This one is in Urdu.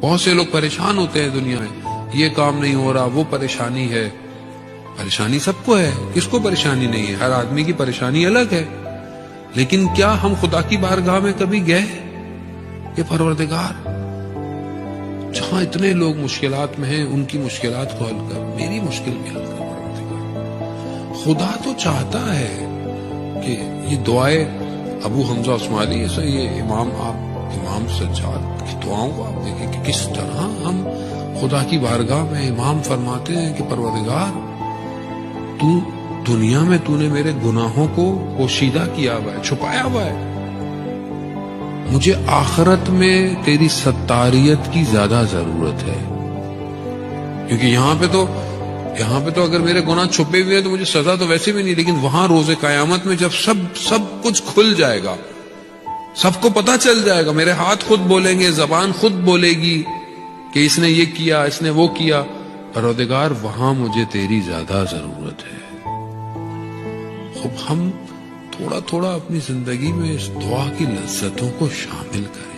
بہت سے لوگ پریشان ہوتے ہیں دنیا میں، یہ کام نہیں ہو رہا، وہ پریشانی ہے. پریشانی سب کو ہے، کس کو پریشانی نہیں ہے؟ ہر آدمی کی پریشانی الگ ہے. لیکن کیا ہم خدا کی بارگاہ میں کبھی گئے کہ پروردگار جہاں اتنے لوگ مشکلات میں ہیں ان کی مشکلات کو حل کر، میری مشکل بھی حل کر پروردگار. خدا تو چاہتا ہے کہ یہ دعائیں ابو حمزہ عثمانی، یہ امام سجاد کی دعاؤں کو آپ دیکھیں کہ کس طرح ہم خدا کی بارگاہ میں امام فرماتے ہیں کہ پروردگار تو دنیا میں تو نے میرے گناہوں کو پوشیدہ کیا ہوا ہے، چھپایا ہوا ہے، مجھے آخرت میں تیری ستاریت کی زیادہ ضرورت ہے. کیونکہ یہاں پہ تو اگر میرے گناہ چھپے ہوئے ہیں تو مجھے سزا تو ویسے بھی نہیں، لیکن وہاں روز قیامت میں جب سب کچھ کھل جائے گا، سب کو پتا چل جائے گا، میرے ہاتھ خود بولیں گے، زبان خود بولے گی کہ اس نے یہ کیا، اس نے وہ کیا، پروردگار وہاں مجھے تیری زیادہ ضرورت ہے. خب ہم تھوڑا تھوڑا اپنی زندگی میں اس دعا کی لذتوں کو شامل کریں.